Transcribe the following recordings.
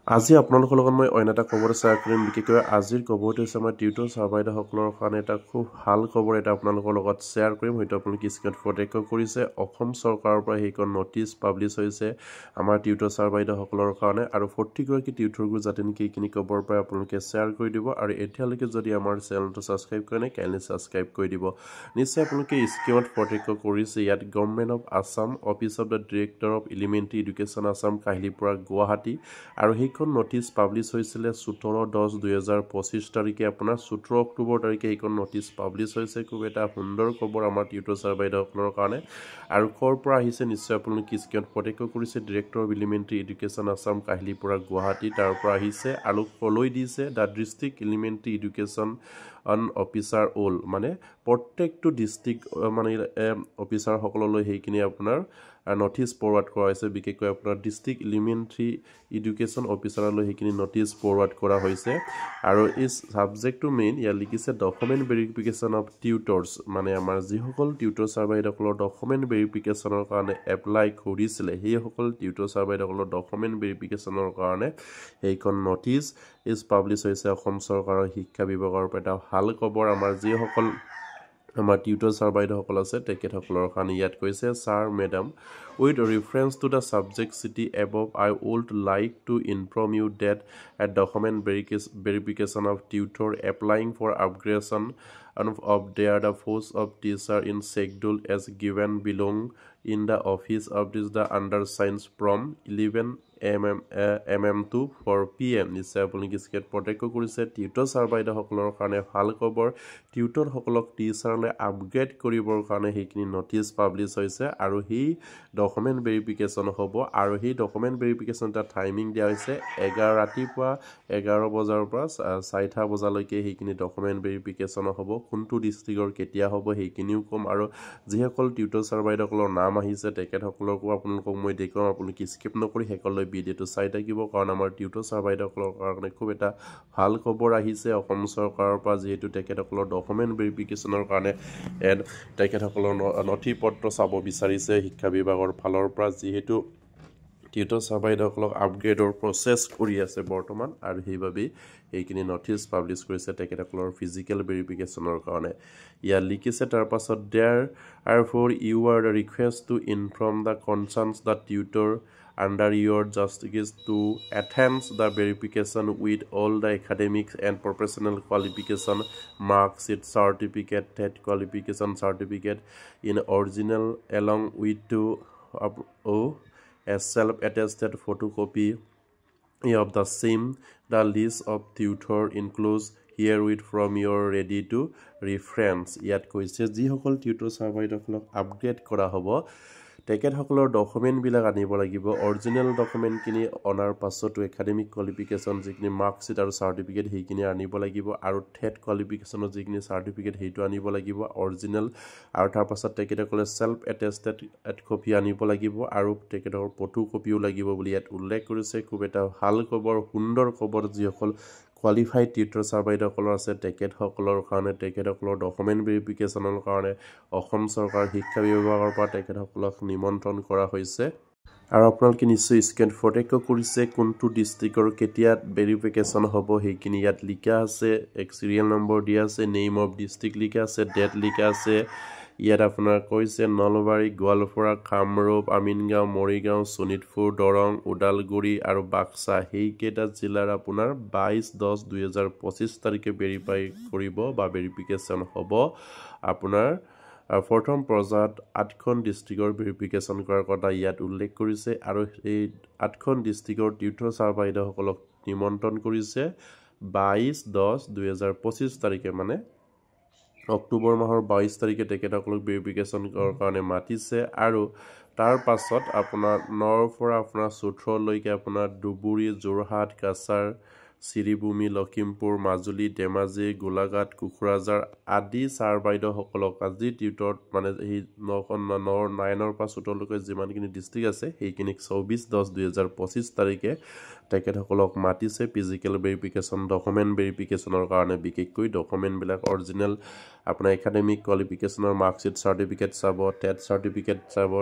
আজি আপোনালোকৰ লগত মই অন্য এটা খবৰ শ্বেয়াৰ কৰিম বিশেষকৈ আজিৰ খবৰটো হৈছে আমাৰ টিউটৰ ছাৰবাইদেউসকলৰ কাৰণে এটা খুব ভাল খবৰ এটা আপোনালোকৰ লগত শ্বেয়াৰ কৰিম হয়তো আপোনালোকে স্ক্ৰীনত প্ৰত্যক্ষ কৰিছে অসম চৰকাৰৰ পৰা সেইখন নটিচ পাব্লিছ হৈছে আমাৰ টিউটৰ ছাৰবাইদেউসকলৰ কাৰণে আৰু 40 গৰাকী টিউটৰবোৰ যাতে নেকি এইখিনি খবৰ পাই আপোনালোকে শ্বেয়াৰ কৰি দিব আৰু এতিয়ালৈকে যদি আমাৰ চেনেলটো ছাবস্ক্ৰাইব কৰে নাই কাইণ্ডলি ছাবস্ক্ৰাইব কৰি দিব নিশ্চয় আপোনালোকে স্ক্ৰীনত প্ৰত্যক্ষ কৰিছে ইয়াত government of Assam office of the director of elementary education Assam Kahilipara Guwahati আৰু সেইখন নটিচ পাব্লিছ হৈছিলে 17/10/2025 তাৰিখে আপোনাৰ 17 অক্টোবৰ তাৰিখে এইখন নটিচ পাব্লিছ হৈছে খুব এটা সুন্দৰ খবৰ আমাৰ টিউটৰ ছাৰবাইদেউসকলৰ কাৰণে আৰু ক'ৰ পৰা আহিছে নিশ্চয় আপোনালোকে স্ক্ৰীনত প্ৰত্যক্ষ কৰিছে director of elementary education Assam Kahilipara Guwahati তাৰ পৰা আহিছে আৰু কলৈ দিছে the district elementary education officer all মানে প্ৰত্যেকটো ডিষ্ট্ৰিক্ট মানে অফিচাৰসকললৈ সেইখিনি আপোনাৰ নটিচ ফৰৱাৰ্ড কৰা হৈছে বিশেষকৈ আপোনাৰ ডিষ্ট্ৰিক্ট এলিমেণ্টাৰী এডুকেশ্যন অফিচাৰলৈ সেইখিনি নটিচ ফৰৱাৰ্ড কৰা হৈছে আৰু এই ছাবজেক্টটো মেইন ইয়াত লিখিছে ডকুমেণ্ট ভেৰিফিকেশ্যন অফ টিউটৰ্ছ মানে আমাৰ যিসকল টিউটৰ ছাৰবাইদেউসকলৰ ডকুমেণ্ট ভেৰিফিকেশ্যনৰ কাৰণে এপ্লাই কৰিছিলে সেইসকল টিউটৰ ছাৰবাইদেউসকলৰ ডকুমেণ্ট ভেৰিফিকেশ্যনৰ কাৰণে সেইখন নটিচ পাব্লিছ হৈছে অসম চৰকাৰৰ শিক্ষা বিভাগৰ পৰা এটা ভাল খবৰ আমাৰ যিসকল আমাৰ টিউটৰ ছাৰবাইদেউসকল আছে তেখেতসকলৰ কাৰণে ইয়াত কৈছে sir madam with reference to the subject city above I would like to inform you that a document verification of tutor applying for upgradation of their the post of teacher in schedule as given belong in the office of this the undersigned from 11 mm to 4 pm নিশ্চয় আপোনালোকে স্ক্ৰীনত প্ৰত্যক্ষ কৰিছে tutor ছাৰবাইদেউসকলৰ কাৰণে ভাল খবৰ টিউটৰসকলক টিচাৰলৈ upgrade কৰিবৰ কাৰণে সেইখিনি নটিচ পাব্লিছ হৈছে আৰু সেই ডকুমেণ্ট ভেৰিফিকেশ্যন হ'ব আৰু সেই ডকুমেণ্ট ভেৰিফিকেশ্যন এটা টাইমিং দিয়া হৈছে ৰাতিপুৱা 11 বজাৰ পৰা 4টা বজালৈকে সেইখিনি ডকুমেণ্ট ভেৰিফিকেশ্যন হ'ব কোনটো ডিষ্ট্ৰিক্টৰ কেতিয়া হ'ব সেইখিনিও ক'ম আৰু যিসকল টিউটৰ ছাৰবাইদেউসকলৰ নাম আহিছে তেখেতসকলকো আপোনালোকক মই দেখুৱাম আপোনালোকে স্কিপ নকৰি শেষলৈ ভিডিঅ'টো চাই থাকিব কাৰণ আমাৰ টিউটৰ ছাৰবাইদেউসকলৰ কাৰণে খুব এটা ভাল খবৰ আহিছে অসম চৰকাৰৰ পৰা যিহেতু তেখেতসকলৰ ডকুমেণ্ট ভেৰিফিকেশ্যনৰ কাৰণে তেখেতসকলৰ নথি পত্ৰ চাব বিচাৰিছে শিক্ষা বিভাগৰ ফালৰ পৰা যিহেতু টিউটৰ ছাৰবাইদেউসকলক আপগ্ৰেডৰ প্ৰচেছ কৰি আছে বৰ্তমান আৰু সেইবাবেই এইখিনি নটিচ পাব্লিছ কৰিছে তেখেতসকলৰ ফিজিকেল ভেৰিফিকেশ্যনৰ কাৰণে ইয়াত লিখিছে তাৰ পাছত দেয়াৰ আৰু for you are the request to inform the concerns the tutor under your justice to attend the verification with all the academic and professional qualification mark sheet certificate TET qualification certificate in original along with to a self-attested photocopy of the same the list of tutor includes herewith from your ready to reference ইয়াত কৈছে যিসকল tutor ছাৰবাইদেউসকলক upgrade কৰা হ'ব তেখেতসকলৰ ডকুমেণ্টবিলাক আনিব লাগিব original ডকুমেণ্টখিনি অনাৰ পাছতো একাডেমিক কোৱালিফিকেশ্যন যিখিনি মাৰ্কশ্বিট আৰু চাৰ্টিফিকেট সেইখিনি আনিব লাগিব আৰু টেট কোৱালিফিকেশ্যনৰ যিখিনি চাৰ্টিফিকেট সেইটো আনিব লাগিব অৰিজিনেল আৰু তাৰ পাছত তেখেতসকলে চেল্ফ এটেষ্টেড কপি আনিব লাগিব আৰু তেখেতৰ ফটো কপিও লাগিব বুলি ইয়াত উল্লেখ কৰিছে খুব এটা ভাল খবৰ সুন্দৰ খবৰ যিসকল কোৱালিফাইড টিউটৰ ছাৰবাইদেউসকলৰ আছে তেখেতসকলৰ কাৰণে তেখেতসকলৰ ডকুমেণ্ট ভেৰিফিকেশ্যনৰ কাৰণে অসম চৰকাৰ শিক্ষা বিভাগৰ পৰা তেখেতসকলক নিমন্ত্ৰণ কৰা হৈছে আৰু আপোনালোকে নিশ্চয় স্ক্ৰীনত প্ৰত্যক্ষ কৰিছে কোনটো ডিষ্ট্ৰিক্টৰ কেতিয়া ভেৰিফিকেশ্যন হ'ব সেইখিনি ইয়াত লিখা আছে এক চিৰিয়েল নম্বৰ দিয়া আছে নেম অফ ডিষ্ট্ৰিক্ট লিখা আছে ডেট লিখা আছে ইয়াত আপোনাৰ কৈছে নলবাৰী গোৱালপাৰা কামৰূপ আমিনগাঁও মৰিগাঁও শোণিতপুৰ দৰং ওদালগুৰি আৰু বাক্সা সেইকেইটা জিলাৰ আপোনাৰ 22/10/2025 তাৰিখে ভেৰিফাই কৰিব বা ভেৰিফিকেশ্যন হ'ব আপোনাৰ প্ৰথম পৰ্যায়ত 8খন ডিষ্ট্ৰিক্টৰ ভেৰিফিকেশ্যন কৰাৰ কথা ইয়াত উল্লেখ কৰিছে আৰু এই 8খন ডিষ্ট্ৰিক্টৰ টিউটৰ ছাৰবাইদেউসকলক নিমন্ত্ৰণ কৰিছে 22/10/2025 তাৰিখে মানে অক্টোবৰ মাহৰ 22 তাৰিখে তেখেতসকলক ভেৰিফিকেশ্যনৰ কাৰণে মাতিছে আৰু তাৰ পাছত আপোনাৰ 9 পৰা আপোনাৰ 14 লৈকে আপোনাৰ ধুবুৰী যোৰহাট কাছাৰ শ্ৰীভূমি লখিমপুৰ মাজুলী ধেমাজি গোলাঘাট কোকৰাঝাৰ আদি ছাৰ বাইদেউসকলক আজি টিউটৰত মানে সেই 9ৰ পৰা 14লৈকে যিমানখিনি ডিষ্ট্ৰিক্ট আছে সেইখিনিক 24/10/2025 তাৰিখে তেখেতসকলক মাতিছে ফিজিকেল ভেৰিফিকেশ্যন ডকুমেণ্ট ভেৰিফিকেশ্যনৰ কাৰণে বিশেষকৈ ডকুমেণ্টবিলাক অৰিজিনেল আপোনাৰ একাডেমিক কোৱালিফিকেশ্যনৰ মাৰ্কশ্বিট চাৰ্টিফিকেট চাব টেট চাৰ্টিফিকেট চাব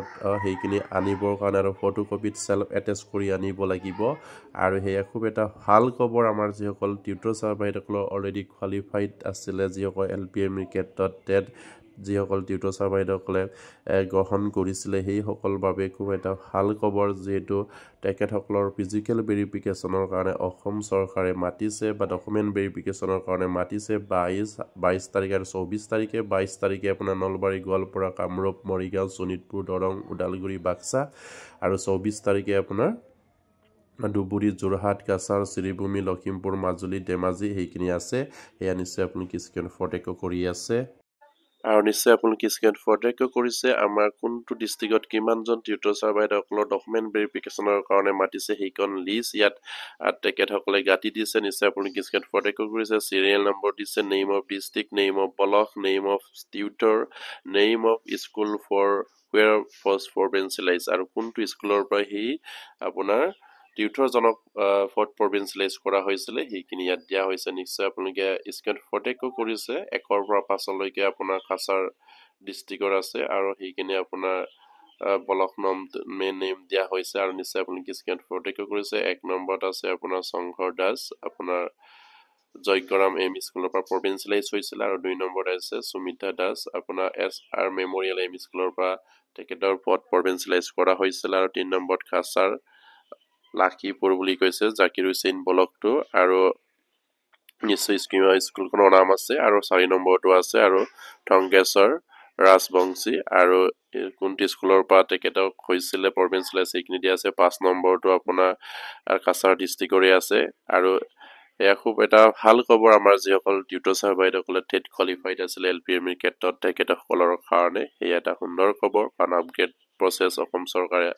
সেইখিনি আনিবৰ কাৰণে আৰু ফটোকপিত চেল্ফ এটেষ্ট কৰি আনিব লাগিব আৰু সেয়া খুব এটা ভাল খবৰ আমাৰ যিসকল টিউটৰ ছাৰ বাইদেউসকলৰ অলৰেডি কোৱালিফাইড আছিলে যিসকল LPM ক্ষেত্ৰত টেট যিসকল টিউটৰ ছাৰ বাইদেউসকলে গ্ৰহণ কৰিছিলে সেইসকলৰ বাবে খুব এটা ভাল খবৰ যিহেতু তেখেতসকলৰ ফিজিকেল ভেৰিফিকেশ্যনৰ কাৰণে অসম চৰকাৰে মাতিছে বা ডকুমেণ্ট ভেৰিফিকেশ্যনৰ কাৰণে মাতিছে 22 তাৰিখে আৰু 24 তাৰিখে 22 তাৰিখে আপোনাৰ নলবাৰী গোৱালপাৰা কামৰূপ মৰিগাঁও শোণিতপুৰ দৰং ওদালগুৰি বাক্সা আৰু 24 তাৰিখে আপোনাৰ ধুবুৰী যোৰহাট কাছাৰ শ্ৰীভূমি লখিমপুৰ মাজুলী ধেমাজি সেইখিনি আছে সেয়া নিশ্চয় আপোনালোকে স্ক্ৰীন ফটো কৰি আছে আৰু নিশ্চয় আপোনালোকে স্ক্ৰীন ফটো কৰিছে আমাৰ কোনটো ডিষ্ট্ৰিক্টত কিমানজন টিউটৰ ছাৰ বাইদেউসকলৰ ডকুমেণ্ট ভেৰিফিকেশ্যনৰ কাৰণে মাতিছে সেইখন লিষ্ট ইয়াত তেখেতসকলে গাঁঠি দিছে নিশ্চয় আপোনালোকে স্ক্ৰীন ফটো কৰিছে চিৰিয়েল নম্বৰ দিছে name of district name of block name of tutor name of school for where for penalise আৰু কোনটো স্কুলৰ পৰা সি আপোনাৰ টিউটৰজনক প্ৰভিঞ্চিয়েলাইজ কৰা হৈছিলে সেইখিনি ইয়াত দিয়া হৈছে নিশ্চয় আপোনালোকে স্ক্ৰীন ফটো কৰিছে 1ৰ পৰা 5লৈকে আপোনাৰ কাছাৰ ডিষ্ট্ৰিক্টৰ আছে আৰু সেইখিনি আপোনাৰ ব্লক মেইন নেম দিয়া হৈছে আৰু নিশ্চয় আপোনালোকে স্ক্ৰীন ফটো কৰিছে 1 নম্বৰত আছে আপোনাৰ শংকৰ দাস আপোনাৰ জয়গ্ৰাম এম স্কুলৰ পৰা প্ৰভিঞ্চিয়েলাইজ হৈছিলে আৰু 2 নম্বৰত আছে সুমিতা দাস আপোনাৰ SR মেমৰিয়েল এম স্কুলৰ পৰা তেখেতৰ পদ প্ৰভিঞ্চিয়েলাইজ কৰা হৈছিল আৰু 3 নম্বৰত কাছাৰ লাখিপুৰ বুলি কৈছে জাকিৰ হুছেইন ব্লকটো আৰু নিশ্চয় স্কুলখনৰ নাম আছে আৰু 4 নম্বৰটো আছে আৰু টংকেশ্বৰ ৰাজবংশী আৰু কোনটি স্কুলৰ পৰা তেখেতক হৈছিলে প্ৰভিঞ্চিয়েলাইজ সেইখিনি দিয়া আছে 5 নম্বৰটো আপোনাৰ কাছাৰ ডিষ্ট্ৰিক্টৰে আছে আৰু এয়া খুব এটা ভাল খবৰ আমাৰ যিসকল টিউটৰ ছাৰ বাইদেউসকলে টেট কোৱালিফাইড আছিলে LPM ক্ষেত্ৰত তেখেতসকলৰ কাৰণে সেয়া এটা সুন্দৰ খবৰ কাৰণ আপগ্ৰেড প্ৰচেছ অসম চৰকাৰে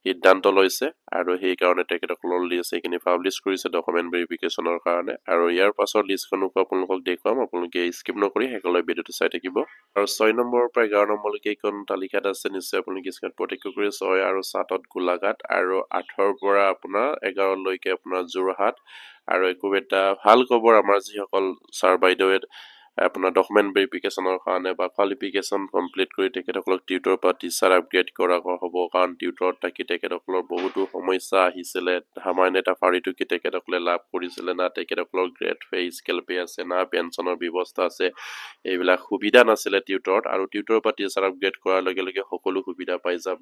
সিদ্ধান্ত লৈছে আৰু সেইকাৰণে তেখেতসকলৰ লিষ্ট এইখিনি পাব্লিছ কৰিছে ডকুমেণ্ট ভেৰিফিকেশ্যনৰ কাৰণে আৰু ইয়াৰ পাছৰ লিষ্টখনো আপোনালোকক দেখুৱাম আপোনালোকে স্কিপ নকৰি শেষলৈ ভিডিঅ'টো চাই থাকিব আৰু 6 নম্বৰৰ পৰা 11 নম্বৰলৈকে এইখন তালিকাত আছে নিশ্চয় আপোনালোকে স্ক্ৰীনত প্ৰত্যক্ষ কৰি 6 আৰু 7ত গোলাঘাট আৰু 8ৰ পৰা আপোনাৰ 11লৈকে আপোনাৰ যোৰহাট আৰু খুব এটা ভাল খবৰ আমাৰ যিসকল ছাৰ বাইদেৱে আপোনাৰ ডকুমেণ্ট ভেৰিফিকেশ্যনৰ কাৰণে বা কোৱালিফিকেশ্যন কমপ্লিট কৰি তেখেতসকলক টিউটৰ পৰা টিচাৰ আপগ্ৰেড কৰা হ'ব কাৰণ টিউটৰত থাকি তেখেতসকলৰ বহুতো সমস্যা আহিছিলে সামান্য এটা পাৰিটোকি তেখেতসকলে লাভ কৰিছিলে না তেখেতসকলৰ গ্ৰেড পে স্কেল পে আছে না পেঞ্চনৰ ব্যৱস্থা আছে এইবিলাক সুবিধা নাছিলে টিউটৰত আৰু টিউটৰৰ পৰা টিচাৰ আপগ্ৰেড কৰাৰ লগে লগে সকলো সুবিধা পাই যাব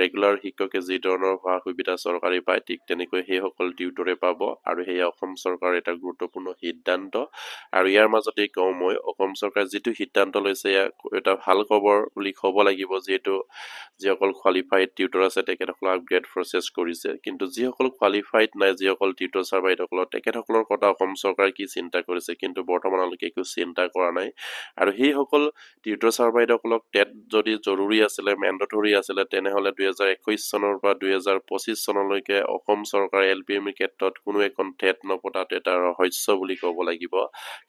ৰেগুলাৰ শিক্ষকে যি ধৰণৰ সা সুবিধা চৰকাৰে পায় ঠিক তেনেকৈ সেইসকল টিউটৰে পাব আৰু সেয়া অসম চৰকাৰৰ এটা গুৰুত্বপূৰ্ণ সিদ্ধান্ত আৰু ইয়াৰ মাজতে কওঁ মই অসম চৰকাৰে যিটো সিদ্ধান্ত লৈছে এটা ভাল খবৰ বুলি ক'ব লাগিব যিহেতু যিসকল কোৱালিফাইড টিউটৰ আছে তেখেতসকলক আপগ্ৰেড প্ৰচেছ কৰিছে কিন্তু যিসকল কোৱালিফাইড নাই যিসকল টিউটৰ ছাৰ বাইদেউসকলৰ তেখেতসকলৰ কথা অসম চৰকাৰে কি চিন্তা কৰিছে কিন্তু বৰ্তমানলৈকে একো চিন্তা কৰা নাই আৰু সেইসকল টিউটৰ ছাৰ বাইদেউসকলক টেট যদি জৰুৰী আছিলে মেণ্ডেটৰী আছিলে তেনেহ'লে 2021 চনৰ পৰা 2025 চনলৈকে অসম চৰকাৰে LPM ক্ষেত্ৰত কোনো এখন টেট নপতাটো এটা ৰহস্য বুলি ক'ব লাগিব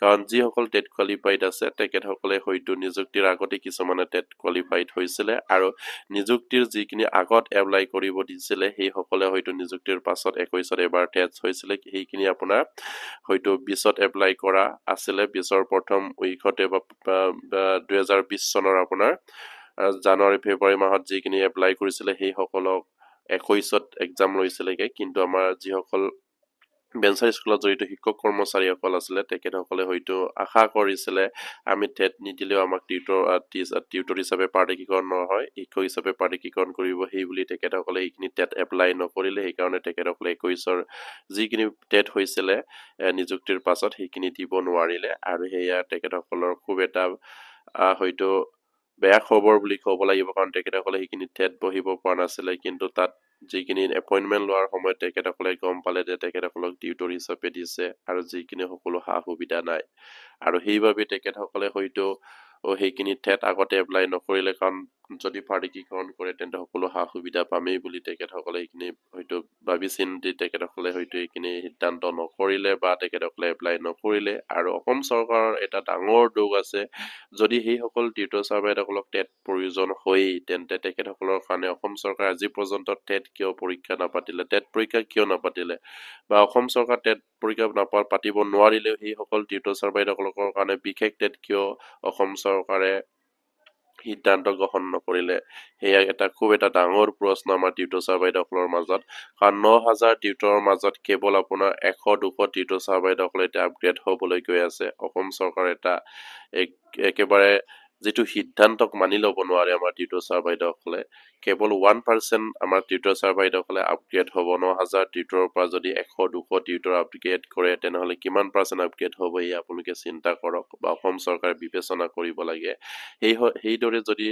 কাৰণ যিসকল টেট কোৱালিফাইড আছে তেখেতসকলে হয়তো নিযুক্তিৰ আগতে কিছুমানে টেট কোৱালিফাইড হৈছিলে আৰু নিযুক্তিৰ যিখিনি আগত এপ্লাই কৰিব দিছিলে সেইসকলে হয়তো নিযুক্তিৰ পাছত 21ত এবাৰ টেট হৈছিলে সেইখিনি আপোনাৰ হয়তো 20ত এপ্লাই কৰা আছিলে 20ৰ প্ৰথম উইকতে বা 2020 চনৰ আপোনাৰ জানুৱাৰী ফেব্ৰুৱাৰী মাহত যিখিনি এপ্লাই কৰিছিলে সেইসকলক 21ত এক্সাম লৈছিলেগে কিন্তু আমাৰ যিসকল বেঞ্চাৰ স্কুলত জড়িত শিক্ষক কৰ্মচাৰীসকল আছিলে তেখেতসকলে হয়তো আশা কৰিছিলে আমি টেট নিদিলেও আমাক টিউটৰ হিচাপে প্ৰাধিকৰণ নহয় শিক্ষক হিচাপে প্ৰাধিকৰণ কৰিব সেই বুলি তেখেতসকলে এইখিনি টেট এপ্লাই নকৰিলে সেইকাৰণে তেখেতসকলে 21ৰ যিখিনি টেট হৈছিলে নিযুক্তিৰ পাছত সেইখিনি দিব নোৱাৰিলে আৰু সেয়া তেখেতসকলৰ খুব এটা হয়তো বেয়া খবৰ বুলি ক'ব লাগিব কাৰণ তেখেতসকলে সেইখিনি টেট বহিব পৰা নাছিলে কিন্তু তাত যিখিনি এপইণ্টমেণ্ট লোৱাৰ সময়ত তেখেতসকলে গম পালে যে তেখেতসকলক টিউটৰ হিচাপে দিছে আৰু যিখিনি সকলো সা সুবিধা নাই আৰু সেইবাবে তেখেতসকলে হয়তো সেইখিনি টেট আগতে এপ্লাই নকৰিলে কাৰণ যদি প্ৰাৰ্থিকীকৰণ কৰে তেন্তে সকলো সা সুবিধা পামেই বুলি তেখেতসকলে এইখিনি হয়তো ভাবি চিন্তি তেখেতসকলে হয়তো এইখিনি সিদ্ধান্ত নকৰিলে বা তেখেতসকলে এপ্লাই নকৰিলে। আৰু অসম চৰকাৰৰ এটা ডাঙৰ দোষ আছে, যদি সেইসকল টিউটৰ ছাৰ বাইদেউসকলক টেট প্ৰয়োজন হয়েই তেন্তে তেখেতসকলৰ কাৰণে অসম চৰকাৰে আজি পৰ্যন্ত টেট কিয় পৰীক্ষা নাপাতিলে, টেট পৰীক্ষা কিয় নাপাতিলে, বা অসম চৰকাৰ টেট পৰীক্ষা পাতিব নোৱাৰিলেও সেইসকল টিউটৰ ছাৰ বাইদেউসকলৰ কাৰণে বিশেষ টেট কিয় অসম চৰকাৰে সিদ্ধান্ত গ্ৰহণ নকৰিলে। সেয়া খুব এটা ডাঙৰ প্ৰশ্ন আমাৰ টিউটৰ ছাৰ বাইদেউসকলৰ মাজত। কাৰণ 9,000 টিউটৰৰ মাজত কেৱল আপোনাৰ 100-200 টিউটৰ ছাৰ বাইদেউসকলে এতিয়া আপগ্ৰেড হ'বলৈ গৈ আছে। অসম চৰকাৰ এটা একেবাৰে যিটো সিদ্ধান্তক মানি ল'ব নোৱাৰে আমাৰ টিউটৰ ছাৰ বাইদেউসকলে। কেৱল 1% আমাৰ টিউটৰ ছাৰ বাইদেউসকলে আপগ্ৰেড হ'ব। 9,000 টিউটৰৰ পৰা যদি 100-200 টিউটৰ আপগ্ৰেড কৰে তেনেহ'লে কিমান % আপগ্ৰেড হ'ব, এই আপোনালোকে চিন্তা কৰক বা অসম চৰকাৰে বিবেচনা কৰিব লাগে। সেইদৰে যদি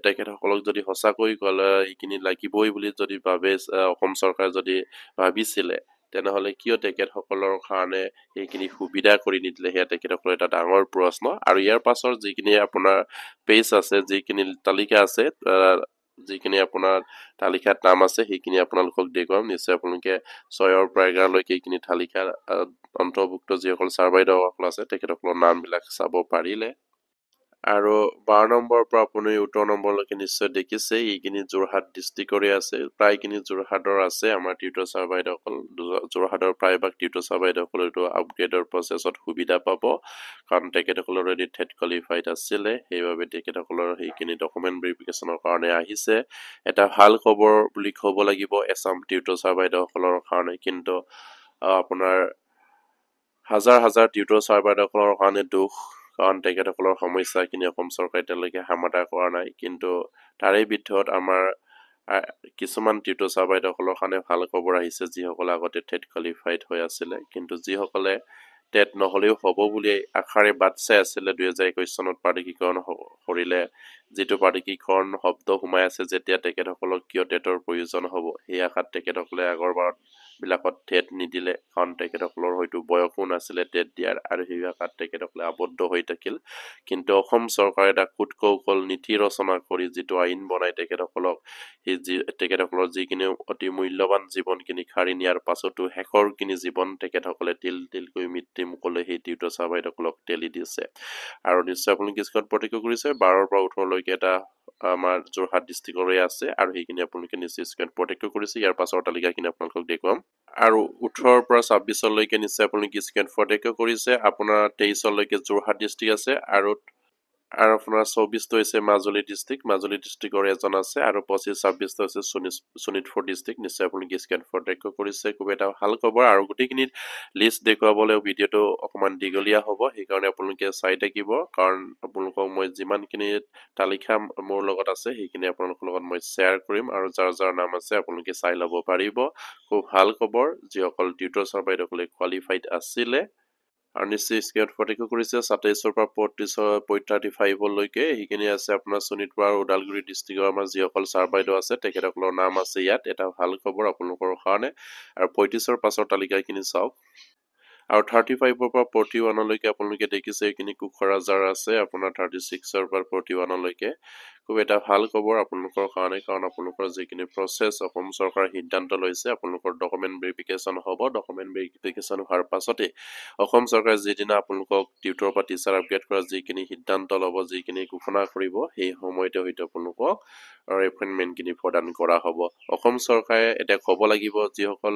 তেখেতসকলক যদি সঁচাকৈ গ'লে এইখিনি লাগিবই বুলি যদি ভাবে অসম চৰকাৰে যদি ভাবিছিলে, তেনেহ'লে কিয় তেখেতসকলৰ কাৰণে সেইখিনি সুবিধা কৰি নিদিলে, সেয়া তেখেতসকলৰ এটা ডাঙৰ প্ৰশ্ন। আৰু ইয়াৰ পাছৰ যিখিনি আপোনাৰ পেজ আছে, যিখিনি তালিকা আছে, যিখিনি আপোনাৰ তালিকাত নাম আছে সেইখিনি আপোনালোকক দেখুৱাম। নিশ্চয় আপোনালোকে 6ৰ পৰা 11লৈকে এইখিনি তালিকা অন্তৰ্ভুক্ত যিসকল ছাৰ বাইদেউসকল আছে তেখেতসকলৰ নামবিলাক চাব পাৰিলে। আৰু 12 নম্বৰৰ পৰা আপুনি 18 নম্বৰলৈকে নিশ্চয় দেখিছে, এইখিনি যোৰহাট ডিষ্ট্ৰিক্টৰে আছে। প্ৰায়খিনি যোৰহাটৰ আছে আমাৰ টিউটৰ ছাৰ বাইদেউসকল। যোৰহাটৰ প্ৰায়ভাগ টিউটৰ ছাৰ বাইদেউসকল এইটো আপগ্ৰেডৰ প্ৰচেছত সুবিধা পাব, কাৰণ তেখেতসকল অলৰেডি টেট কোৱালিফাইড আছিলে। সেইবাবে তেখেতসকলৰ সেইখিনি ডকুমেণ্ট ভেৰিফিকেশ্যনৰ কাৰণে আহিছে। এটা ভাল খবৰ বুলি ক'ব লাগিব এছাম টিউটৰ ছাৰ বাইদেউসকলৰ কাৰণে। কিন্তু আপোনাৰ হাজাৰ হাজাৰ টিউটৰ ছাৰ বাইদেউসকলৰ কাৰণে দুখ, কাৰণ তেখেতসকলৰ সমস্যাখিনি অসম চৰকাৰে এতিয়ালৈকে সমাধান কৰা নাই। কিন্তু তাৰে ভিতৰত আমাৰ কিছুমান টিউটৰ ছাৰ বাইদেউসকলৰ কাৰণে ভাল খবৰ আহিছে, যিসকলে আগতে টেট কোৱালিফাইড হৈ আছিলে, কিন্তু যিসকলে টেট নহ'লেও হ'ব বুলি আশাৰে বাট চাই আছিলে। 2021 চনত প্ৰাৰ্থিকীকৰণ কৰিলে যিটো প্ৰাৰ্থিকীকৰণ শব্দ সোমাই আছে, যেতিয়া তেখেতসকলক কিয় টেটৰ প্ৰয়োজন হ'ব, সেই আশাত তেখেতসকলে আগৰবাৰত বিলাকত টেট নিদিলে, কাৰণ তেখেতসকলৰ হয়তো বয়সো নাছিলে টেট দিয়াৰ, আৰু সেই আশাত তেখেতসকলে আবদ্ধ হৈ থাকিল। কিন্তু অসম চৰকাৰে এটা কূটকৌশল নীতি ৰচনা কৰি যিটো আইন বনাই তেখেতসকলক তেখেতসকলৰ যিখিনি অতি মূল্যৱান জীৱনখিনি কাঢ়ি নিয়াৰ পাছতো শেষৰখিনি জীৱন তেখেতসকলে তিল তিলকৈ মৃত্যু মুখলৈ সেই টিউটৰ ছাৰ বাইদেউসকলক ঠেলি দিছে। আৰু নিশ্চয় আপোনালোকে স্ক্ৰীনত প্ৰত্যক্ষ কৰিছে 12ৰ পৰা 18লৈকে এটা আমাৰ যোৰহাট ডিষ্ট্ৰিক্টৰে আছে, আৰু সেইখিনি আপোনালোকে নিশ্চয় স্ক্ৰীনত প্ৰত্যক্ষ কৰিছে। ইয়াৰ পাছৰ তালিকাখিনি আপোনালোকক দেখুৱাম। আৰু 18ৰ পৰা 26লৈকে নিশ্চয় আপোনালোকে স্ক্ৰীনত প্ৰত্যক্ষ কৰিছে। আপোনাৰ 23লৈকে যোৰহাট ডিষ্ট্ৰিক্ট আছে, আৰু আপোনাৰ 24টো হৈছে মাজুলী ডিষ্ট্ৰিক্ট, মাজুলী ডিষ্ট্ৰিক্টৰ এজন আছে, আৰু 25-26টো হৈছে শোণিতপুৰ ডিষ্ট্ৰিক্ট। নিশ্চয় আপোনালোকে স্ক্ৰীনত প্ৰত্যক্ষ কৰিছে। খুব এটা ভাল খবৰ। আৰু গোটেইখিনি লিষ্ট দেখুৱাবলৈ ভিডিঅ'টো অকণমান দীঘলীয়া হ'ব, সেইকাৰণে আপোনালোকে চাই থাকিব, কাৰণ আপোনালোকক মই যিমানখিনি তালিকা মোৰ লগত আছে সেইখিনি আপোনালোকৰ লগত মই শ্বেয়াৰ কৰিম, আৰু যাৰ যাৰ নাম আছে আপোনালোকে চাই ল'ব পাৰিব। খুব ভাল খবৰ, যিসকল টিউটৰ ছাৰ বাইদেউসকলে কোৱালিফাইড আছিলে। আৰু নিশ্চয় স্ক্ৰীনত প্ৰত্যক্ষ কৰিছে 27ৰ পৰা 35লৈকে সেইখিনি আছে আপোনাৰ শোণিতপুৰ আৰু ওদালগুৰি ডিষ্ট্ৰিক্টৰ আমাৰ যিসকল ছাৰ বাইদেউ আছে তেখেতসকলৰ নাম আছে ইয়াত। এটা ভাল খবৰ আপোনালোকৰ কাৰণে। আৰু 35ৰ পাছৰ তালিকাখিনি চাওক। আৰু 35ৰ পৰা 41লৈকে আপোনালোকে দেখিছে এইখিনি কোকৰাঝাৰ আছে, আপোনাৰ 36ৰ পৰা 41লৈকে। খুব এটা ভাল খবৰ আপোনালোকৰ কাৰণে, কাৰণ আপোনালোকৰ যিখিনি প্ৰচেছ অসম চৰকাৰে সিদ্ধান্ত লৈছে, আপোনালোকৰ ডকুমেণ্ট ভেৰিফিকেশ্যন হ'ব। ডকুমেণ্ট ভেৰিফিকেশ্যন হোৱাৰ পাছতে অসম চৰকাৰে যিদিনা আপোনালোকক টিউটৰ পৰা টিচাৰ আপগ্ৰেড কৰা যিখিনি সিদ্ধান্ত ল'ব, যিখিনি ঘোষণা কৰিব, সেই সময়তে হয়তো আপোনালোকক এপইণ্টমেণ্টখিনি প্ৰদান কৰা হ'ব। অসম চৰকাৰে এতিয়া ক'ব লাগিব, যিসকল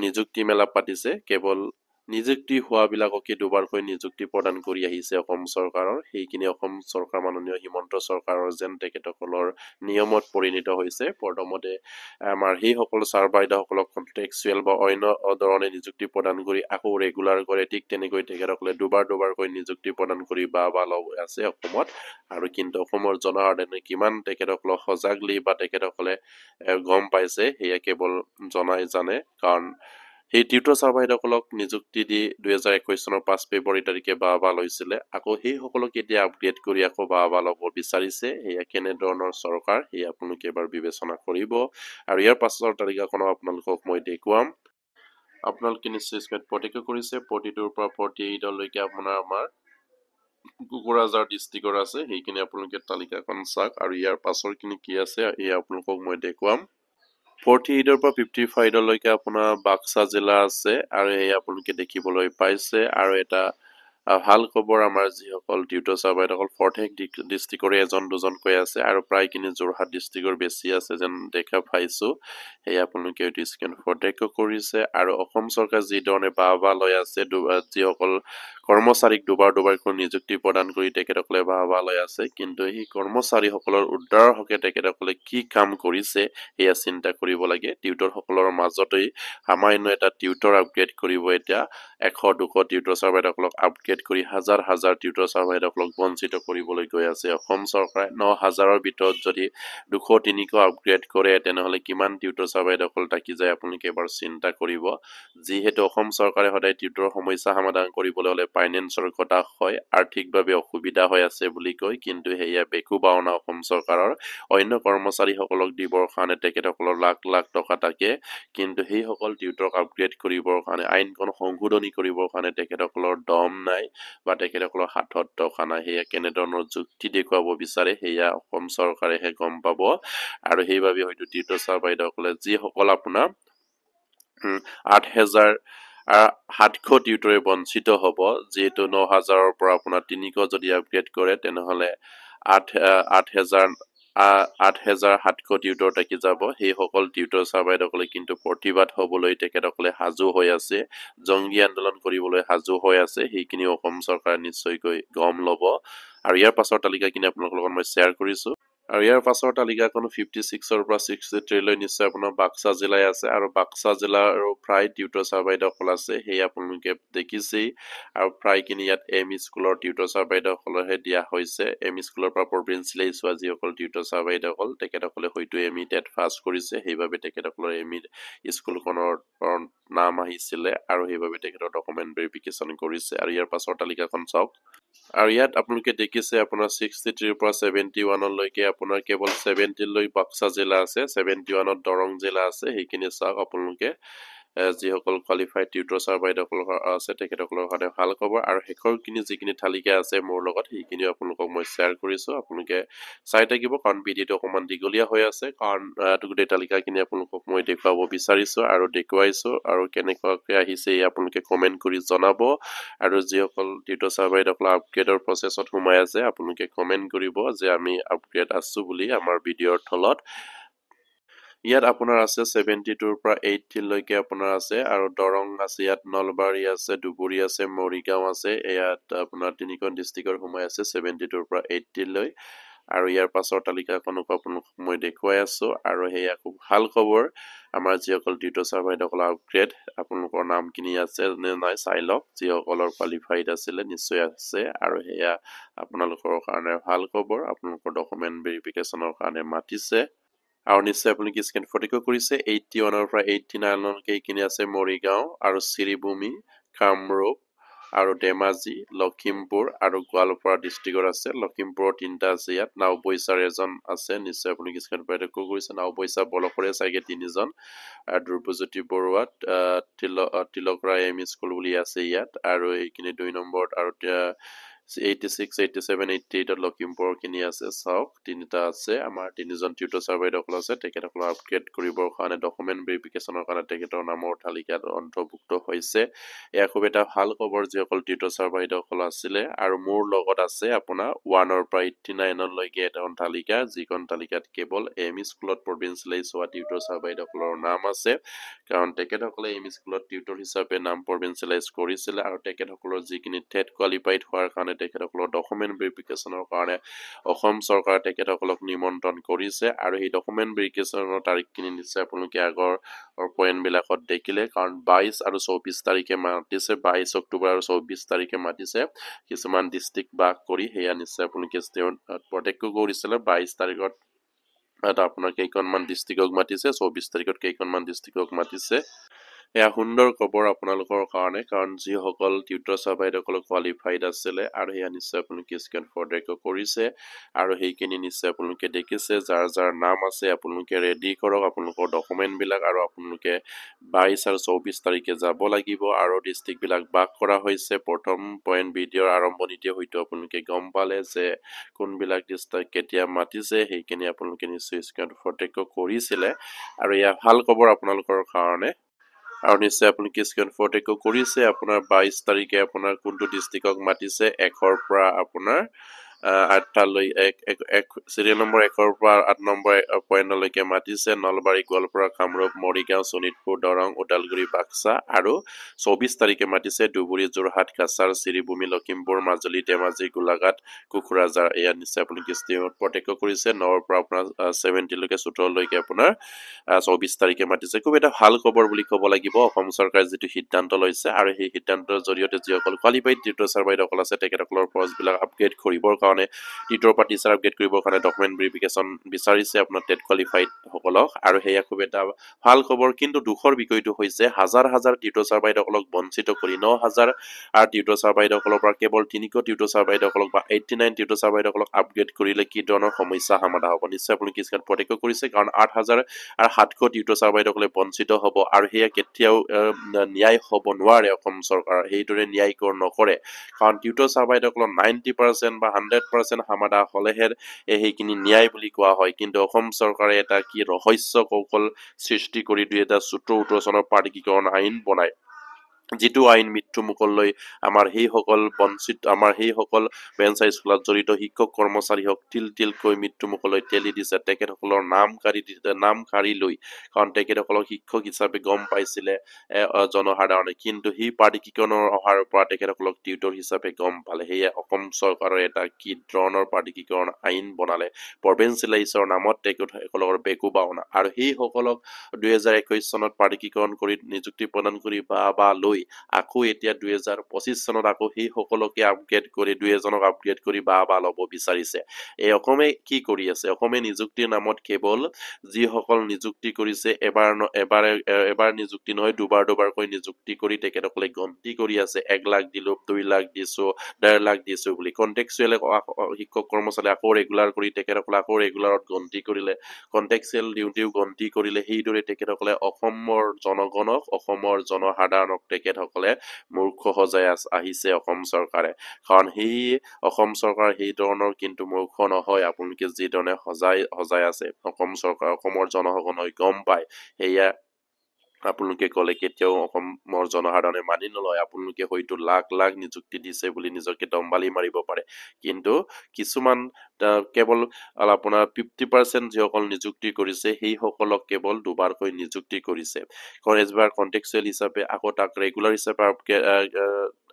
নিযুক্তি মেলা পাতিছে, কেৱল নিযুক্তি হোৱাবিলাককে দুবাৰকৈ নিযুক্তি প্ৰদান কৰি আহিছে অসম চৰকাৰৰ। সেইখিনি অসম চৰকাৰ মাননীয় হিমন্ত চৰকাৰৰ যেন তেখেতসকলৰ নিয়মত পৰিণত হৈছে। প্ৰথমতে আমাৰ সেইসকল ছাৰ বাইদেউসকলক কণ্ট্ৰেকচুৱেল বা অন্য ধৰণে নিযুক্তি প্ৰদান কৰি আকৌ ৰেগুলাৰ কৰে, ঠিক তেনেকৈ তেখেতসকলে দুবাৰকৈ নিযুক্তি প্ৰদান কৰি বা লগ আছে অসমত। আৰু কিন্তু অসমৰ জনসাধাৰণে কিমান তেখেতসকলক সজাগলি বা তেখেতসকলে গম পাইছে, সেয়া কেৱল জনাই জানে, কাৰণ সেই টিউটৰ ছাৰ বাইদেউসকলক নিযুক্তি দি 2021 চনৰ 5 ফেব্ৰুৱাৰী তাৰিখে বা লৈছিলে। আকৌ সেইসকলক এতিয়া আপগ্ৰেড কৰি আকৌ বা ল'ব বিচাৰিছে। সেয়া কেনেধৰণৰ চৰকাৰ, সেয়া আপোনালোকে এবাৰ বিবেচনা কৰিব। আৰু ইয়াৰ পাছৰ তালিকাখনো আপোনালোকক মই দেখুৱাম। আপোনালোকে নিশ্চয় স্ক্ৰীনত প্ৰত্যক্ষ কৰিছে 42ৰ পৰা 48লৈকে আমাৰ কোকৰাঝাৰ ডিষ্ট্ৰিক্টৰ আছে সেইখিনি আপোনালোকে তালিকাখন চাওক আৰু ইয়াৰ পাছৰখিনি কি আছে এই আপোনালোকক মই দেখুৱাম 48 পৰা 55 লৈকে আপোনাৰ বাক্সা জিলা আছে আৰু এই আপোনালোকে দেখিবলৈ পাইছে আৰু এটা ভাল খবৰ আমাৰ যিসকল টিউটৰ চাৰ্ভাইসকল ফৰ্থেক ডিষ্ট্ৰিক্টৰে এজন দুজনকৈ আছে আৰু প্ৰায়খিনি যোৰহাট ডিষ্ট্ৰিক্টৰ বেছি আছে যেন দেখা পাইছো এই আপোনালোকে এইটো স্ক্ৰীন ফৰটেক কৰিছে আৰু অসম চৰকাৰ যি ধৰণে বাহবা লৈ আছে যিসকল কৰ্মচাৰীক দুবাৰকৈ নিযুক্তি প্ৰদান কৰি তেখেতসকলে বাহবা লৈ আছে কিন্তু এই কৰ্মচাৰীসকলৰ উদ্ধাৰৰ হকে তেখেতসকলে কি কাম কৰিছে এয়া চিন্তা কৰিব লাগে টিউটৰসকলৰ মাজতেই সামান্য এটা টিউটৰ আপগ্ৰেড কৰিব এতিয়া 100-200 টিউটৰ চাৰ্ভাইসকলক আপগ্ৰেড কৰি হাজাৰ টিউটৰ চাৰ্ভাইসকলক বঞ্চিত কৰিবলৈ গৈ আছে অসম চৰকাৰে 9000ৰ ভিতৰত যদি 200-300 আপগ্ৰেড কৰে তেনেহলে কিমান টিউটৰ চাৰ্ভাইসকল থাকি যায় আপোনালোকে এবাৰ চিন্তা কৰিব যিহেতু অসম চৰকাৰে সদায় টিউটৰ সমস্যা সমাধান কৰিবলৈ হলে ফাইনেন্সৰ কথা হয় আৰ্থিকভাৱে অসুবিধা হৈ আছে বুলি কয় কিন্তু হেয়া বেকু বাওনা অসম চৰকাৰৰ অন্য কৰ্মচাৰীসকলক দিবৰ কাৰণে তেখেতসকলৰ লাখ টকা থাকে কিন্তু সেই সকল টিউটৰক আপগ্ৰেড কৰিবৰ কাৰণে আইনখন সংশোধনী কৰিবৰ কাৰণে তেখেতসকলৰ দম নাই বা তেখেতসকলৰ হাতত টকা নাই হেয়া কেনেধৰণৰ যুক্তি দেখুৱাব বিচাৰে হেয়া অসম চৰকাৰেহে গম পাব আৰু সেইভাবে হয়তো টিউটৰ চাৰ্ভাইসকলে যিসকল আপোনাৰ 8700 টিউটৰে বঞ্চিত হ'ব যেহেতু 9000ৰ পৰা আপোনাৰ 300 যদি আপগ্ৰেড কৰে তেনেহলে 8700 টিউটৰ থাকি যাব সেই সকল টিউটৰ চাৰ্ভাইসকলে কিন্তু প্ৰতিবাদ হ'বলৈ তেখেতসকলে সাজু হৈ আছে জংগী আন্দোলন কৰিবলৈ সাজু হৈ আছে সেইখিনি অসম চৰকাৰে নিশ্চয়কৈ গম ল'ব আৰু ইয়াৰ পাছৰ তালিকাখিনি আপোনালোকৰ লগত মই শ্বেয়াৰ কৰিছো আৰু ইয়াৰ পাছৰ তালিকাখন 56ৰ পৰা 63 লৈ নিশ্চয় আপোনাৰ বাক্সা জিলাই আছে আৰু বাক্সা জিলাৰ প্ৰায় টিউটৰ চাৰ্ভাইসকল আছে সেই আপোনালোকে দেখিছেই আৰু প্ৰায়খিনি ইয়াত এম স্কুলৰ টিউটৰ চাৰ্ভাইসকলৰহে দিয়া হৈছে এম স্কুলৰ পৰা প্ৰভিন্সিয়েল চোৱা যিসকল টিউটৰ চাৰ্ভাইসকল তেখেতসকলে হয়তো এম ই টেট পাছ কৰিছে সেইবাবে তেখেতসকলৰ এম ই স্কুলখনৰ নাম আহিছিলে আৰু সেইবাবে তেখেতৰ ডকুমেণ্ট ভেৰিফিকেশ্যন কৰিছে আৰু ইয়াৰ পাছৰ তালিকাখন চাওক আৰু ইয়াত আপোনালোকে দেখিছে আপোনাৰ 63 পৰা 71 লৈকে আপোনাৰ কেৱল 70 লৈ বাক্সা জিলা আছে 71ত দৰং জিলা আছে সেইখিনি চাওক আপোনালোকে যিসকল কোৱালিফাইড টিউটৰ চাৰ্ভাইসকল আছে তেখেতসকলৰ কাৰণে ভাল খবৰ আৰু শেষৰখিনি যিখিনি তালিকা আছে মোৰ লগত সেইখিনি আপোনালোকক মই শ্বেয়াৰ কৰিছো আপোনালোকে চাই থাকিব কাৰণ ভিডিঅটো অকমান দীঘলীয়া হৈ আছে কাৰণ গোটেই তালিকাখিনি আপোনালোকক মই দেখুৱাব বিচাৰিছো আৰু দেখুৱাইছো আৰু কেনেকুৱাকৈ আহিছে আপোনালোকে কমেন্ট কৰি জনাব আৰু যিসকল টিউটৰ চাৰ্ভাইসকল আপগ্ৰেডৰ প্ৰচেছত সোমাই আছে আপোনালোকে কমেন্ট কৰিব যে আমি আপগ্ৰেড আছো বুলি আমাৰ ভিডিঅ'ৰ তলত ইয়াত আপোনাৰ আছে 72 পৰা 80 লৈকে আপোনাৰ আছে আৰু দৰং আছে ইয়াত নলবাৰী আছে দুবুৰী আছে মৰিগাঁও আছে ইয়াত আপোনাৰ তিনিখন ডিষ্ট্ৰিক্টৰ সোমাই আছে 72 পৰা 80 লৈ আৰু ইয়াৰ পাছৰ তালিকাখনক আপোনাক মই দেখুৱাই আছো আৰু হেয়া খুব ভাল খবৰ আমাৰ যিসকল টিউটৰ চাৰ্ভাইসকল আপগ্ৰেড আপোনালোকৰ নামখিনি আছে নে নাই চাই লওক যিসকলৰ কোৱালিফাইড আছিলে নিশ্চয় আছে আৰু হেয়া আপোনালোকৰ কাৰণে ভাল খবৰ আপোনালোকৰ ডকুমেণ্ট ভেৰিফিকেশ্যনৰ কাৰণে মাতিছে আৰু নিশ্চয় আপুনি কি স্ক্ৰীন ফৰটেক কৰিছে 81ৰ পৰা 89 লৈকে এইখিনি আছে মৰিগাঁও আৰু শ্ৰীভূমি কামৰূপ আৰু ধেমাজি লখিমপুৰ আৰু গোৱালপাৰা ডিষ্ট্ৰিক্টৰ আছে লখিমপুৰৰ তিনটা আছে ইয়াত নাওবৈচাৰ এজন আছে নিশ্চয় আপুনি কি স্ক্ৰীন ফৰটেক কৰিছে নাওবৈচা বলকৰে চাগে তিনিজন দুৰ্বজ্যোতি বৰুৱাত তিলক ৰায় এম স্কুল বুলি আছে ইয়াত আৰু এইখিনি 2 নম্বৰত আৰু 86 87 88 লখিমপুৰৰ খিনি আছে চাওক তিনিটা আছে আমাৰ তিনিজন টিউটৰ চাৰ্ভাইসকল আছে তেখেতসকলক আপগ্ৰেড কৰিবৰ কাৰণে ডকুমেণ্ট ভেৰিফিকেশ্যনৰ কাৰণে তেখেতৰ নামৰ তালিকাত অন্তৰ্ভুক্ত হৈছে এয়া খুব এটা ভাল খবৰ যিসকল টিউটৰ চাৰ্ভাইসকল আছিলে আৰু মোৰ লগত আছে আপোনাৰ 1ৰ পৰা 89 লৈকে এটা তালিকা যিখন তালিকাত কেৱল এম ই স্কুলত প্ৰভিন্সিয়েল চোৱা টিউটৰ চাৰ্ভাইসকলৰ নাম আছে কাৰণ তেখেতসকলে এম ই স্কুলত টিউটৰ হিচাপে নাম প্ৰভিন্সিয়েলাইজ কৰিছিলে আৰু তেখেতসকলৰ যিখিনি টেট কোৱালিফাইড হোৱাৰ কাৰণে তেখেতসকলৰ ডকুমেণ্ট ভেৰিফিকেশ্যনৰ কাৰণে অসম চৰকাৰে তেখেতসকলক নিমন্ত্ৰণ কৰিছে আৰু এই ডকুমেণ্ট ভেৰিফিকেশ্যনৰ তাৰিখখিনি নিশ্চয় আপোনালোকে আগৰ পইণ্টবিলাকত দেখিলে কাৰণ 22 আৰু 24 তাৰিখে মাতিছে 22 অক্টোবৰ আৰু 24 তাৰিখে মাতিছে কিছুমান ডিষ্ট্ৰিক্ট বাক কৰি হেয়া নিশ্চয় আপোনালোকে প্ৰত্যেক কৰিছিলে 22 তাৰিখত আপোনাৰ কেইখনমান ডিষ্ট্ৰিক্টক মাতিছে 24 তাৰিখত কেইখনমান ডিষ্ট্ৰিক্টক মাতিছে এয়া সুন্দৰ খবৰ আপোনালোকৰ কাৰণে, কাৰণ যিসকল টিউটৰ ছাৰ কোৱালিফাইড আছিলে আৰু সেয়া নিশ্চয় আপোনালোকে স্ক্ৰীন ফৰৱাৰ্ড কৰিছে আৰু সেইখিনি নিশ্চয় আপোনালোকে দেখিছে। যাৰ যাৰ নাম আছে আপোনালোকে ৰেডি কৰক আপোনালোকৰ ডকুমেণ্টবিলাক, আৰু আপোনালোকে 22 আৰু 24 তাৰিখে যাব লাগিব। আৰু ডিষ্ট্ৰিক্টবিলাক ভাগ কৰা হৈছে। প্ৰথম পইণ্ট ভিডিঅ'ৰ আৰম্ভণিতে হয়তো আপোনালোকে গম পালে যে কোনবিলাক ডিষ্ট্ৰিক্ট কেতিয়া মাতিছে, সেইখিনি আপোনালোকে নিশ্চয় স্ক্ৰীন ফৰৱাৰ্ড কৰিছিলে। আৰু এয়া ভাল খবৰ আপোনালোকৰ কাৰণে, আৰু নিশ্চয় আপুনি স্ক্ৰীন ফৰৱাৰ্ড কৰিছে। আপোনাৰ 22 তাৰিখে আপোনাৰ কোনটো ডিষ্ট্ৰিক্টক মাতিছে, 1ৰ পৰা আপোনাৰ 8টালৈ চিৰিয়েল নম্বৰ 1ৰ পৰা 8 নম্বৰ পইণ্টলৈকে মাতিছে। নলবাৰী, গোৱালপাৰা, কামৰূপ, মৰিগাঁও, শোণিতপুৰ, দৰং, ওদালগুৰি, বাক্সা, আৰু 24 তাৰিখে মাতিছে ধুবুৰী, যোৰহাট, কাছাৰ, শ্ৰীভূমি, লখিমপুৰ, মাজুলী, ধেমাজি, গোলাঘাট, কোকৰাঝাৰ। এয়া নিশ্চয় আপুনি স্ক্ৰীন ফৰৱাৰ্ড কৰিছে। 9ৰ পৰা আপোনাৰ 17লৈকে 14লৈকে আপোনাৰ 24 তাৰিখে মাতিছে। খুব এটা ভাল খবৰ বুলি ক'ব লাগিব। অসম চৰকাৰে যিটো সিদ্ধান্ত লৈছে, আৰু সেই সিদ্ধান্তৰ জৰিয়তে যিসকল কোৱালিফাইড টিউটৰ ছাৰ বাইদেউসকল আছে তেখেতসকলৰ পষ্টবিলাক আপগ্ৰেড কৰিবৰ কাৰণে, টিউটৰ টিচাৰ আপগ্ৰেড কৰিবৰ কাৰণে ডকুমেণ্ট ভেৰিফিকেশ্যন বিচাৰিছে আপোনাৰ টেট কোৱালিফাইড সকলক, আৰু সেয়া খুব এটা ভাল খবৰ। কিন্তু দুখৰ বিষয়টো হৈছে হাজাৰ হাজাৰ টিউটৰ ছাৰ বাইদেউসকলক বঞ্চিত কৰি 9,000 টিউটৰ ছাৰ বাইদেউসকলৰ পৰা কেৱল 300 টিউটৰ ছাৰ বাইদেউসকলক বা 89 টিউটৰ ছাৰ বাইদেউসকলক আপগ্ৰেড কৰিলে কি ধৰণৰ সমস্যা সমাধান হ'ব। নিশ্চয় আপুনি কিছুমান প্ৰত্যক্ষ কৰিছে, কাৰণ 8,700 টিউটৰ ছাৰ বাইদেউসকলে বঞ্চিত হ'ব, আৰু সেয়া কেতিয়াও ন্যায় হ'ব নোৱাৰে। অসম চৰকাৰ সেইদৰে ন্যায় নকৰে, কাৰণ টিউটৰ ছাৰ বাইদেউসকলৰ 90% বা 100% সমাধান হ'লেহে সেইখিনি ন্যায় বুলি কোৱা হয়। কিন্তু অসম চৰকাৰে এটা কি ৰহস্য কৌশল সৃষ্টি কৰি 2014 চনৰ প্ৰাধিকৰণ আইন বনায়, যিটো আইন মৃত্যু মুখলৈ আমাৰ সেইসকল বেঞ্চ স্কুলত জড়িত শিক্ষক কৰ্মচাৰীক তিল তিলকৈ মৃত্যু মুখলৈ ঠেলি দিছে। তেখেতসকলৰ নাম কাঢ়ি লৈ, কাৰণ তেখেতসকলক শিক্ষক হিচাপে গম পাইছিলে জনসাধাৰণে, কিন্তু সেই প্ৰাধিকৰণৰ অহাৰ পৰা তেখেতসকলক টিউটৰ হিচাপে গম পালে। সেয়ে অসম চৰকাৰৰ এটা কি ধৰণৰ প্ৰাধিকৰণ আইন বনালে, প্ৰভিঞ্চিয়েলাইজৰ নামত তেখেতসকলৰ বেকু বাওনা, আৰু সেইসকলক 2021 চনত প্ৰাধিকৰণ কৰি নিযুক্তি প্ৰদান কৰি বা লৈ আকৌ এতিয়া 2025 চনত আকৌ সেইসকলকে আপগ্ৰেড কৰি 2 এজনক আপগ্ৰেড কৰি বা ল'ব বিচাৰিছে। এই অসমে কি কৰি আছে? অসমে নিযুক্তিৰ নামত কেৱল যিসকল নিযুক্তি কৰিছে এবাৰ নিযুক্তি নহয়, দুবাৰকৈ নিযুক্তি কৰি তেখেতসকলে গন্তি কৰি আছে। 1 লাখ দিলো, 2 লাখ দিছো, 1.5 লাখ দিছো বুলি। কণ্টেক্সুৱেল শিক্ষক কৰ্মচাৰী আকৌ ৰেগুলাৰ কৰি তেখেতসকলে আকৌ ৰেগুলাৰত গন্তি কৰিলে, কণ্টেক্সুৱেল ডিউটিও গন্তি কৰিলে। সেইদৰে তেখেতসকলে অসমৰ জনগণক, অসমৰ জনসাধাৰণক তেখেতসকলে মূৰ্খ সজাই আহিছে অসম চৰকাৰে। কাৰণ সেই অসম চৰকাৰ সেই ধৰণৰ কিন্তু মূৰ্খ নহয়। আপোনালোকে যি ধৰণে সজাই আছে অসম চৰকাৰ, অসমৰ জনসাধাৰণে গম পায়। সেয়া আপোনালোকে ক'লে কেতিয়াও অসমৰ জনসাধাৰণে মানি নলয়। আপোনালোকে হয়তো লাখ লাখ নিযুক্তি দিছে বুলি নিজকে দম্বালি মাৰিব পাৰে, কিন্তু কিছুমান কেৱল আপোনাৰ 50% যিসকল নিযুক্তি কৰিছে সেইসকলক কেৱল দুবাৰকৈ নিযুক্তি কৰিছে। কাৰণ এবাৰ কণ্টেক্সুৱেল হিচাপে আকৌ তাক ৰেগুলাৰ হিচাপে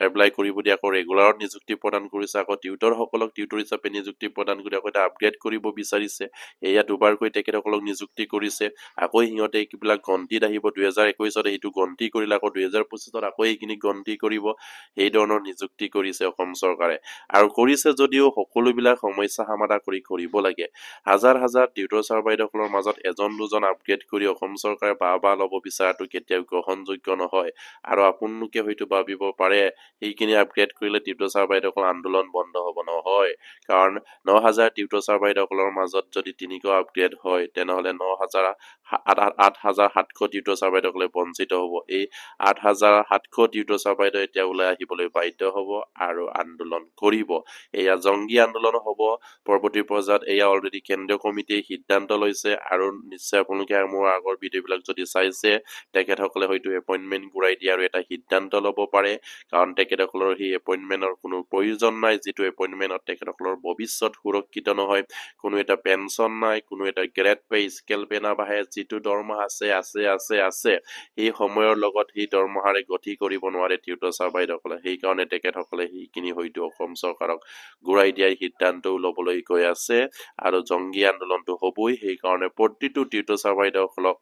এপ্লাই কৰিব দি আকৌ ৰেগুলাৰত নিযুক্তি প্ৰদান কৰিছে। আকৌ টিউটৰসকলক টিউটৰ হিচাপে নিযুক্তি প্ৰদান কৰি আকৌ এটা আপগ্ৰেড কৰিব বিচাৰিছে। এয়া দুবাৰকৈ তেখেতসকলক নিযুক্তি কৰিছে। আকৌ সিহঁতে কিবিলাক গন্তিত আহিব, 2021 সেইটো গন্তি কৰিলে, আকৌ 2025 আকৌ এইখিনি গন্তি কৰিব। সেই ধৰণৰ নিযুক্তি কৰিছে অসম চৰকাৰে, আৰু কৰিছে যদিও সকলোবিলাক সমস্যা সমাধান কৰিব লাগে। হাজাৰ হাজাৰ টিউটৰ ছাৰ বাইদেউসকলৰ মাজত এজন দুজন আপগ্ৰেড কৰি অসম চৰকাৰে বা ল'ব বিচৰাটো কেতিয়াও গ্ৰহণযোগ্য নহয়। আৰু আপোনালোকে হয়তো ভাবিব পাৰে সেইখিনি আপগ্ৰেড কৰিলে টিউটৰ ছাৰ বাইদেউসকলৰ আন্দোলন বন্ধ হ'ব। নহয়, কাৰণ 9,000 টিউটৰ ছাৰ বাইদেউসকলৰ মাজত যদি 300 আপগ্ৰেড হয়, তেনেহ'লে 8,700 টিউটৰ ছাৰ বাইদেউসকলে বঞ্চিত হ'ব। এই 8,700 টিউটৰ ছাৰ বাইদেউ এতিয়া ওলাই আহিবলৈ বাধ্য হ'ব আৰু আন্দোলন কৰিব। এয়া জংগী আন্দোলন হ'ব পৰৱৰ্তী পৰ্যায়ত। এয়া অলৰেডি কেন্দ্ৰীয় কমিটিয়ে সিদ্ধান্ত লৈছে, আৰু নিশ্চয় আপোনালোকে মোৰ আগৰ ভিডিঅ'বিলাক যদি চাইছে, তেখেতসকলে হয়তো এপইণ্টমেণ্ট ঘূৰাই দিয়ে আৰু এটা সিদ্ধান্ত ল'ব পাৰে, কাৰণ তেখেতসকলৰ সেই এপইণ্টমেণ্টৰ কোনো প্ৰয়োজন নাই। যিটো এপইণ্টমেণ্টত তেখেতসকলৰ ভৱিষ্যত সুৰক্ষিত নহয়, কোনো এটা পেঞ্চন নাই, কোনো এটা গ্ৰেড পে স্কেল পে নাবাঢ়ে। যিটো দৰমহা আছে সেই সময়ৰ লগত সেই দৰমহাৰে গতি কৰিব নোৱাৰে টিউটৰ ছাৰ বাইদেউসকলে। সেইকাৰণে তেখেতসকলে সেইখিনি হয়তো অসম চৰকাৰক ঘূৰাই দিয়াৰ সিদ্ধান্তও ল'বলৈ গৈ আছে, আৰু জংগী আন্দোলনটো হ'বই। সেইকাৰণে প্ৰতিটো টিউটৰ ছাৰ বাইদেউসকলক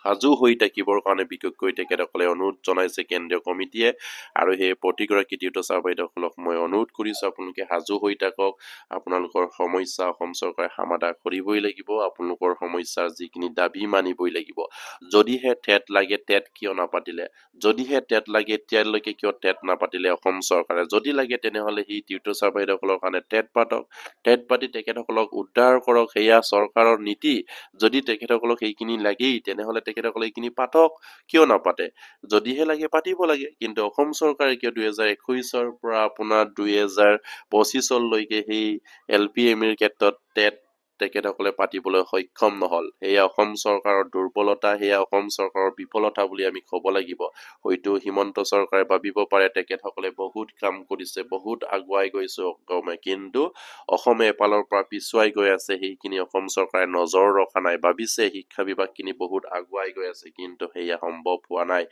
সাজু হৈ থাকিবৰ কাৰণে বিশেষকৈ তেখেতসকলে অনুৰোধ জনাইছে কেন্দ্ৰীয় কমিটিয়ে আৰু সেই প্ৰতিগৰাকী টিউটৰ ছাৰ বাইদেউসকলক মই অনুৰোধ কৰিছো আপোনালোকে সাজু হৈ থাকক আপোনালোকৰ সমস্যা অসম চৰকাৰে সমাধান কৰিবই লাগিব আপোনালোকৰ সমস্যাৰ যিখিনি দাবী মানিবই লাগিব যদিহে টেট লাগে টেট কিয় নাপাতিলে যদিহে টেট লাগে এতিয়ালৈকে কিয় টেট নাপাতিলে অসম চৰকাৰে যদি লাগে তেনেহলে সেই টিউটৰ ছাৰ বাইদেউসকলৰ কাৰণে টেট পাতক টেট পাতি তেখেতসকলক উদ্ধাৰ কৰক সেয়া চৰকাৰৰ নীতি যদি তেখেতসকলক সেইখিনি লাগেই তেনেহলে তেখেতসকলে এইখিনি পাতক কিয় নাপাতে যদিহে লাগে পাতিব লাগে কিন্তু অসম চৰকাৰে কিয় 2021 পৰা আপোনাৰ 2025 লৈকে সেই LPMৰ ক্ষেত্ৰত টেট তেখেতসকলে পাতিবলৈ সক্ষম নহল সেয়া অসম চৰকাৰৰ দুৰ্বলতা সেয়া অসম চৰকাৰৰ বিফলতা বুলি আমি ক'ব লাগিব হয়তো হিমন্ত চৰকাৰে ভাবিব পাৰে তেখেতসকলে বহুত কাম কৰিছে বহুত আগুৱাই গৈছে অসমে কিন্তু অসমে এপালৰ পৰা পিছুৱাই গৈ আছে সেইখিনি অসম চৰকাৰে নজৰ ৰখা নাই ভাবিছে শিক্ষা বিভাগখিনি বহুত আগুৱাই গৈ আছে কিন্তু সেয়া সম্ভৱ হোৱা নাই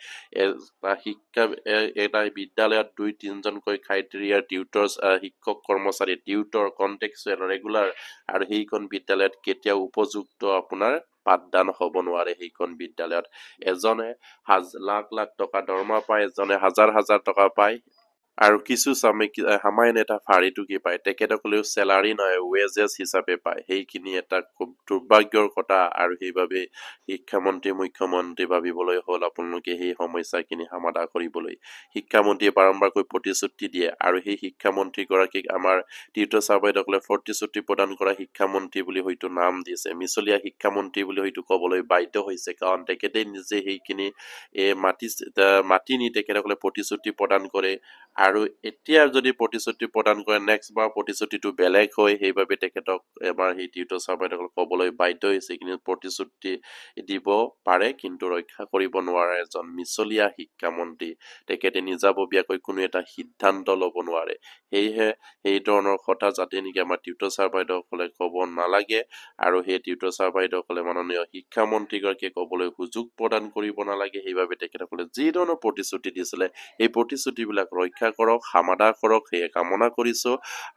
এটা বিদ্যালয়ত 2-3জনকৈ ক্ৰাইটেৰিয়াৰ টিউটৰ্ছ শিক্ষক কৰ্মচাৰী টিউটৰ কন্টেক্সুৱেল ৰেগুলাৰ আৰু সেইখন বিদ্যালয়ত কেতিয়াও উপযুক্ত আপোনাৰ পাঠদান হ'ব নোৱাৰে সেইখন বিদ্যালয়ত এজনে লাখ লাখ টকা দৰমহা পায় এজনে হাজাৰ হাজাৰ টকা পায় আৰু কিছু সামান্য এটা ফাৰিটো কি পায় তেখেতসকলেও চেলাৰী নহয় ৱেজেছ হিচাপে পায় সেইখিনি এটা খুব দুৰ্ভাগ্যৰ কথা আৰু সেইবাবে শিক্ষামন্ত্ৰী মুখ্যমন্ত্ৰী ভাবিবলৈ হ'ল আপোনালোকে সেই সমস্যাখিনি সমাধান কৰিবলৈ শিক্ষামন্ত্ৰীয়ে বাৰম্বাৰকৈ প্ৰতিশ্ৰুতি দিয়ে আৰু সেই শিক্ষামন্ত্ৰী গৰাকীক আমাৰ টিউটৰ ছাৰ বাইদেউসকলে প্ৰতিশ্ৰুতি প্ৰদান কৰা শিক্ষামন্ত্ৰী বুলি হয়তো নাম দিছে মিছলীয়া শিক্ষামন্ত্ৰী বুলি হয়তো ক'বলৈ বাধ্য হৈছে কাৰণ তেখেতে নিজে সেইখিনি মাটি নি তেখেতসকলে প্ৰতিশ্ৰুতি প্ৰদান কৰে আৰু এতিয়া যদি প্ৰতিশ্ৰুতি প্ৰদান কৰে নেক্সট বাৰ প্ৰতিশ্ৰুতিটো বেলেগ হয় সেইবাবে তেখেতক এবাৰ সেই টিউটৰ ছাৰ বাইদেউসকলক ক'বলৈ বাধ্য হৈছে কিন্তু প্ৰতিশ্ৰুতি দিব পাৰে কিন্তু ৰক্ষা কৰিব নোৱাৰে এজন মিছলীয়া শিক্ষামন্ত্ৰী তেখেতে নিজাববীয়াকৈ কোনো এটা সিদ্ধান্ত ল'ব নোৱাৰে সেয়েহে সেই ধৰণৰ কথা যাতে নেকি আমাৰ টিউটৰ ছাৰ বাইদেউসকলে ক'ব নালাগে আৰু সেই টিউটৰ ছাৰ বাইদেউসকলে মাননীয় শিক্ষামন্ত্ৰীগৰাকীয়ে ক'বলৈ সুযোগ প্ৰদান কৰিব নালাগে সেইবাবে তেখেতসকলে যি ধৰণৰ প্ৰতিশ্ৰুতি দিছিলে এই প্ৰতিশ্ৰুতিবিলাক ৰক্ষা কৰক সমাধান কৰক সেয়ে কামনা কৰিছো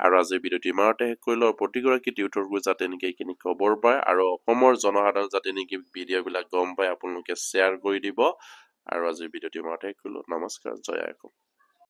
আৰু আজি ভিডিঅ'টো ইমানতে শেষ কৰিলো প্ৰতিগৰাকী টিউটৰবোৰ যাতে নেকি এইখিনি খবৰ পায় আৰু অসমৰ জনসাধাৰণ যাতে নেকি ভিডিঅ'বিলাক গম পায় আপোনালোকে শ্বেয়াৰ কৰি দিব আৰু আজি ভিডিঅ'টো ইমানতে শেষ কৰিলো নমস্কাৰ জয় আই অসম